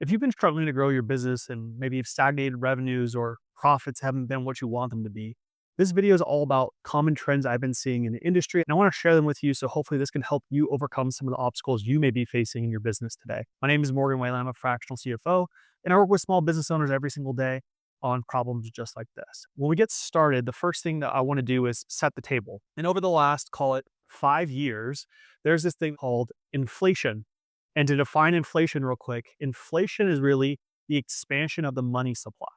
If you've been struggling to grow your business and maybe you've stagnated revenues or profits haven't been what you want them to be, this video is all about common trends I've been seeing in the industry. And I want to share them with you. So hopefully this can help you overcome some of the obstacles you may be facing in your business today. My name is Morgan Whalen. I'm a fractional CFO, and I work with small business owners every single day on problems just like this. When we get started, the first thing that I want to do is set the table. And over the last, call it 5 years, there's this thing called inflation. And to define inflation real quick, inflation is really the expansion of the money supply.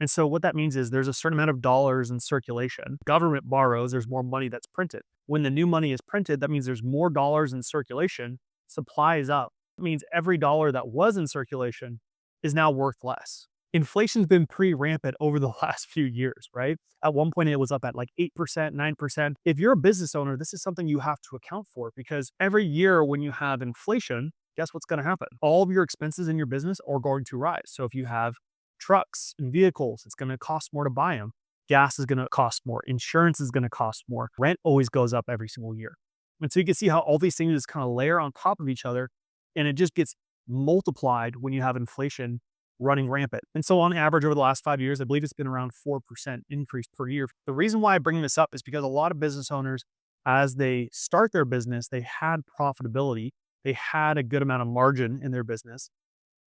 And so what that means is there's a certain amount of dollars in circulation. Government borrows, there's more money that's printed. When the new money is printed, that means there's more dollars in circulation, supply is up. It means every dollar that was in circulation is now worth less. Inflation's been pretty rampant over the last few years, right? At one point, it was up at like 8%, 9%. If you're a business owner, this is something you have to account for because every year when you have inflation, guess what's going to happen? All of your expenses in your business are going to rise. So if you have trucks and vehicles, it's going to cost more to buy them. Gas is going to cost more. Insurance is going to cost more. Rent always goes up every single year. And so you can see how all these things just kind of layer on top of each other, and it just gets multiplied when you have inflation running rampant. And so on average over the last 5 years, I believe it's been around 4% increase per year. The reason why I bring this up is because a lot of business owners, as they start their business, they had profitability. They had a good amount of margin in their business.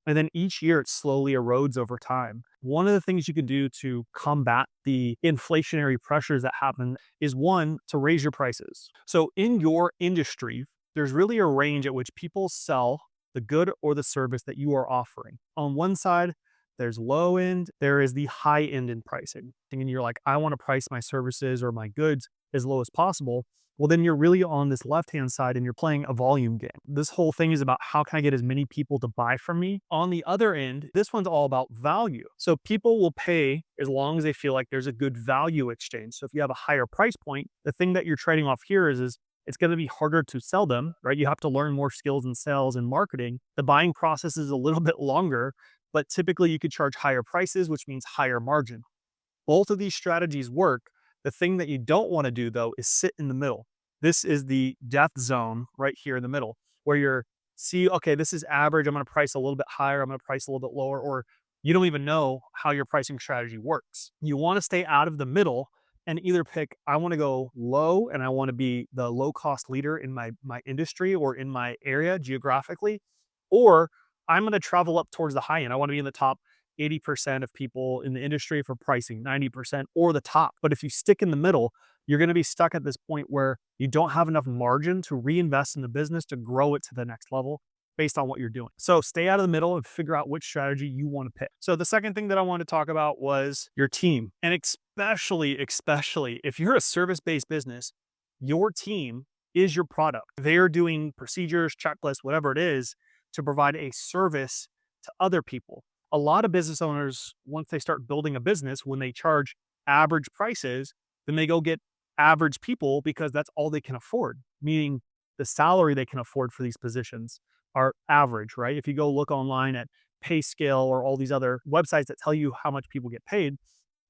And then each year it slowly erodes over time. One of the things you can do to combat the inflationary pressures that happen is one, to raise your prices. So in your industry, there's really a range at which people sell the good or the service that you are offering. On one side, there's low end, there is the high end in pricing. And you're like, I want to price my services or my goods as low as possible. Well, then you're really on this left-hand side and you're playing a volume game. This whole thing is about how can I get as many people to buy from me? On the other end, this one's all about value. So people will pay as long as they feel like there's a good value exchange. So if you have a higher price point, the thing that you're trading off here is it's going to be harder to sell them, right? You have to learn more skills in sales and marketing. The buying process is a little bit longer, but typically you could charge higher prices, which means higher margin. Both of these strategies work. The thing that you don't want to do, though, is sit in the middle. This is the death zone right here in the middle, where you're, okay, this is average. I'm going to price a little bit higher. I'm going to price a little bit lower, or you don't even know how your pricing strategy works. You want to stay out of the middle and either pick, I want to go low and I want to be the low cost leader in my industry or in my area geographically, or I'm going to travel up towards the high end. I want to be in the top 80% of people in the industry for pricing, 90% or the top. But if you stick in the middle, you're going to be stuck at this point where you don't have enough margin to reinvest in the business to grow it to the next level based on what you're doing. So stay out of the middle and figure out which strategy you want to pick. So the second thing that I wanted to talk about was your team. And especially if you're a service-based business, your team is your product. They are doing procedures, checklists, whatever it is, to provide a service to other people. A lot of business owners, once they start building a business, when they charge average prices, then they go get average people because that's all they can afford, meaning the salary they can afford for these positions are average, right? If you go look online at PayScale or all these other websites that tell you how much people get paid,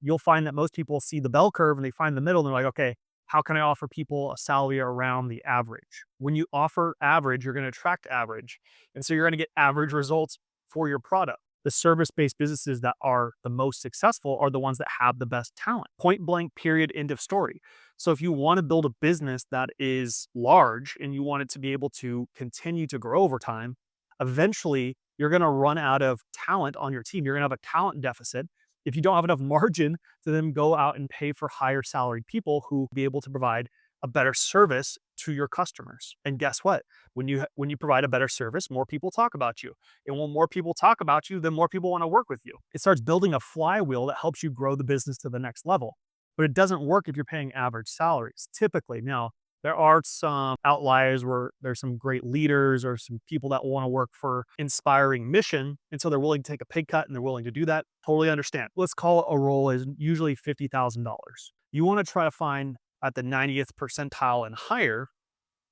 you'll find that most people see the bell curve and they find the middle and they're like, okay, how can I offer people a salary around the average? When you offer average, you're going to attract average. And so you're going to get average results for your product. The service-based businesses that are the most successful are the ones that have the best talent. Point blank, period, end of story. So if you want to build a business that is large and you want it to be able to continue to grow over time, eventually you're going to run out of talent on your team. You're going to have a talent deficit. If you don't have enough margin to then go out and pay for higher salaried people who be able to provide a better service to your customers. And guess what? When you provide a better service, more people talk about you. And when more people talk about you, then more people want to work with you. It starts building a flywheel that helps you grow the business to the next level. But it doesn't work if you're paying average salaries, typically. Now, there are some outliers where there's some great leaders or some people that want to work for inspiring mission. And so they're willing to take a pay cut and they're willing to do that. Totally understand. Let's call it a role is usually $50,000. You want to try to find at the 90th percentile and higher,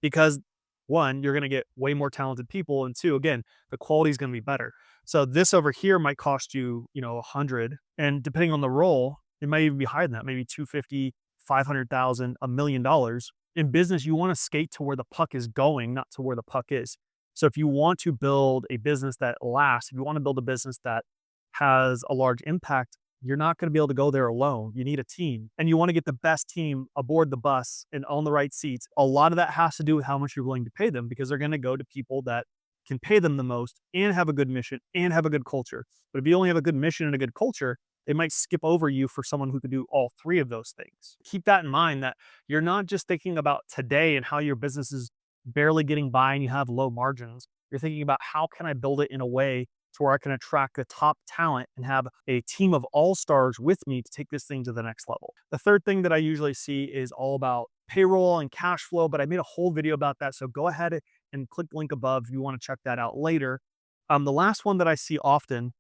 because one, you're going to get way more talented people. And two, again, the quality is going to be better. So this over here might cost you, 100. And depending on the role, it might even be higher than that, maybe 250, 500,000, $1 million. In business, you want to skate to where the puck is going, not to where the puck is. So if you want to build a business that lasts, if you want to build a business that has a large impact, you're not going to be able to go there alone. You need a team, and you want to get the best team aboard the bus and on the right seats. A lot of that has to do with how much you're willing to pay them, because they're going to go to people that can pay them the most and have a good mission and have a good culture. But if you only have a good mission and a good culture, they might skip over you for someone who could do all three of those things. Keep that in mind, that you're not just thinking about today and how your business is barely getting by and you have low margins. You're thinking about, how can I build it in a way to where I can attract the top talent and have a team of all-stars with me to take this thing to the next level. The third thing that I usually see is all about payroll and cash flow, but I made a whole video about that. So go ahead and click the link above if you want to check that out later. The last one that I see often,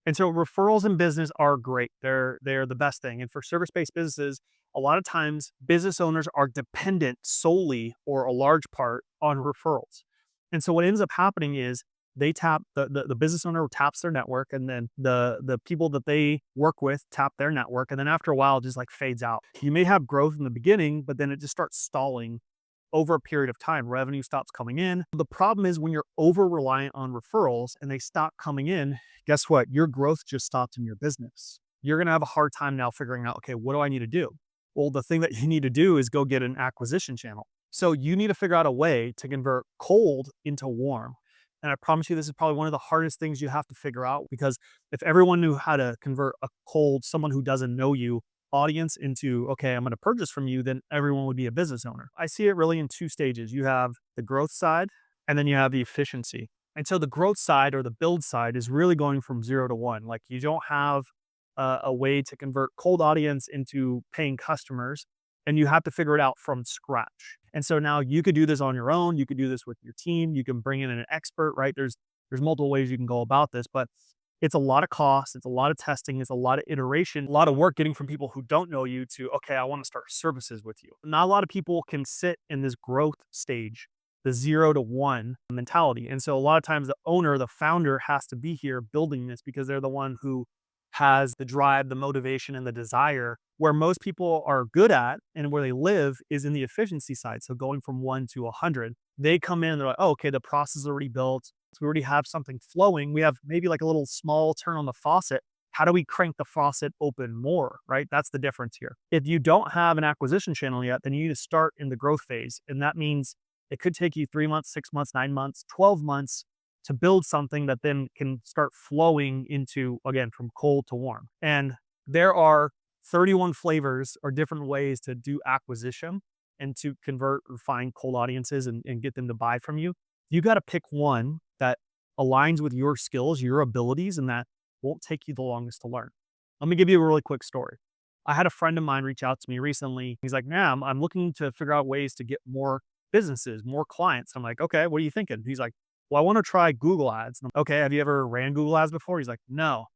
and so referrals in business are great. They're the best thing. And for service-based businesses, a lot of times business owners are dependent solely, or a large part, on referrals. And so what ends up happening is they tap the business owner taps their network, and then the people that they work with tap their network, and then after a while it just like fades out. You may have growth in the beginning, but then it just starts stalling over a period of time. Revenue stops coming in. The problem is when you're over reliant on referrals and they stop coming in, guess what? Your growth just stopped in your business. You're going to have a hard time now figuring out, okay, what do I need to do? Well, the thing that you need to do is go get an acquisition channel. So you need to figure out a way to convert cold into warm. And I promise you, this is probably one of the hardest things you have to figure out, because if everyone knew how to convert a cold, someone who doesn't know you, audience into, okay, I'm going to purchase from you, then everyone would be a business owner. I see it really in two stages. You have the growth side, and then you have the efficiency. And so the growth side, or the build side, is really going from 0 to 1. Like, you don't have a way to convert cold audience into paying customers, and you have to figure it out from scratch. And so now you could do this on your own. You could do this with your team. You can bring in an expert, right? There's multiple ways you can go about this, but it's a lot of cost. It's a lot of testing. It's a lot of iteration, a lot of work getting from people who don't know you to, okay, I want to start services with you. Not a lot of people can sit in this growth stage, the 0 to 1 mentality. And so a lot of times the owner, the founder, has to be here building this, because they're the one who has the drive, the motivation, and the desire. Where most people are good at and where they live is in the efficiency side. So going from 1 to 100, they come in and they're like, oh, okay, the process is already built. So we already have something flowing. We have maybe like a little small turn on the faucet. How do we crank the faucet open more, right? That's the difference here. If you don't have an acquisition channel yet, then you need to start in the growth phase. And that means it could take you 3 months, 6 months, 9 months, 12 months to build something that then can start flowing into, again, from cold to warm. And there are 31 flavors or different ways to do acquisition and to convert or find cold audiences and get them to buy from you. You got to pick one that aligns with your skills, your abilities, and that won't take you the longest to learn. Let me give you a really quick story. I had a friend of mine reach out to me recently. He's like, "Yeah, I'm looking to figure out ways to get more businesses, more clients." I'm like, "Okay, what are you thinking?" He's like, "Well, I want to try Google ads." And I'm, okay, have you ever ran Google ads before? He's like, "No."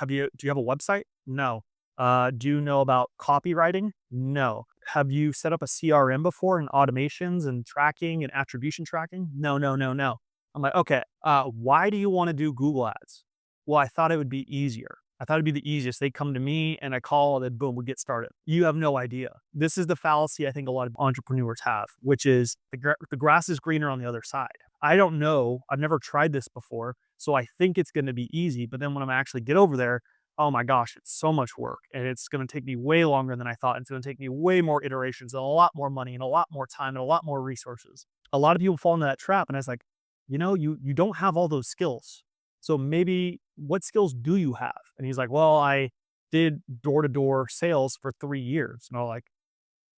Do you have a website? No. Do you know about copywriting? No. Have you set up a CRM before, and automations and tracking and attribution tracking? No, no, no, no. I'm like, okay, why do you want to do Google ads? Well, I thought it would be easier. I thought it'd be the easiest. They come to me and I call, and then boom, we get started. You have no idea. This is the fallacy I think a lot of entrepreneurs have, which is the grass is greener on the other side. I don't know. I've never tried this before. So I think it's going to be easy. But then when I actually get over there, oh my gosh, it's so much work, and it's going to take me way longer than I thought. It's going to take me way more iterations and a lot more money and a lot more time and a lot more resources. A lot of people fall into that trap. And I was like, you don't have all those skills. So maybe, what skills do you have? And he's like, well, I did door-to-door sales for 3 years. And I'm like,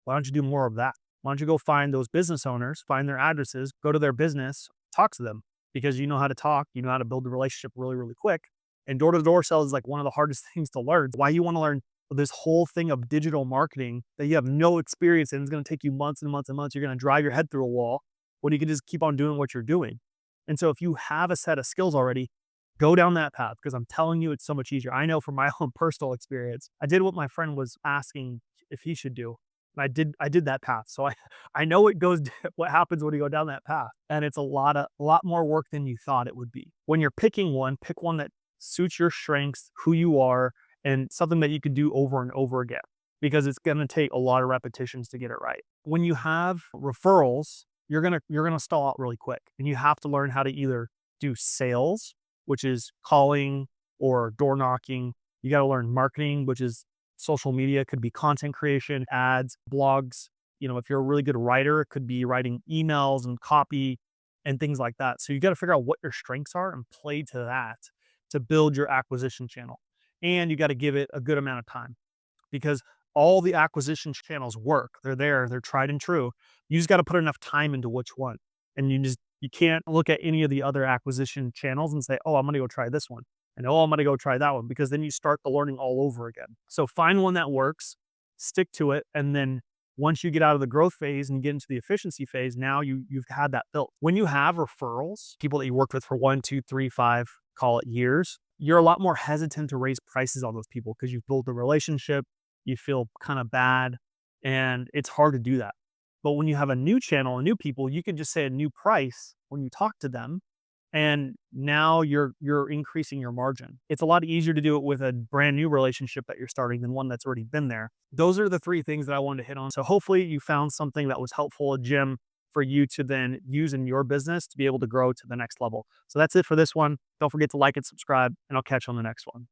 why don't you do more of that? Why don't you go find those business owners, find their addresses, go to their business, talk to them, because you know how to talk, you know how to build a relationship really, really quick. And door-to-door sales is like one of the hardest things to learn. Why you want to learn this whole thing of digital marketing that you have no experience in? It's going to take you months and months and months. You're going to drive your head through a wall when you can just keep on doing what you're doing. And so if you have a set of skills already, go down that path, because I'm telling you, it's so much easier. I know from my own personal experience, I did what my friend was asking if he should do. And I did that path. So I know what happens when you go down that path. And it's a lot more work than you thought it would be. When you're picking one, pick one that suits your strengths, who you are, and something that you can do over and over again, because it's going to take a lot of repetitions to get it right. When you have referrals, you're gonna stall out really quick. And you have to learn how to either do sales, which is calling or door knocking. You got to learn marketing, which is social media, could be content creation, ads, blogs. If you're a really good writer, it could be writing emails and copy and things like that. So you got to figure out what your strengths are and play to that to build your acquisition channel. And you got to give it a good amount of time because all the acquisition channels work. They're there, they're tried and true. You just got to put enough time into which one. And you can't look at any of the other acquisition channels and say, "Oh, I'm going to go try this one." And, "Oh, I'm going to go try that one," because then you start the learning all over again. So find one that works, stick to it, and then once you get out of the growth phase and get into the efficiency phase, now you've had that built. When you have referrals, people that you worked with for 1, 2, 3, 5, call it years, you're a lot more hesitant to raise prices on those people because you've built a relationship, you feel kind of bad, and it's hard to do that. But when you have a new channel and new people, you can just say a new price when you talk to them, and now you're increasing your margin. It's a lot easier to do it with a brand new relationship that you're starting than one that's already been there. Those are the three things that I wanted to hit on. So hopefully you found something that was helpful, a gem for you to then use in your business to be able to grow to the next level. So that's it for this one. Don't forget to like and subscribe, and I'll catch you on the next one.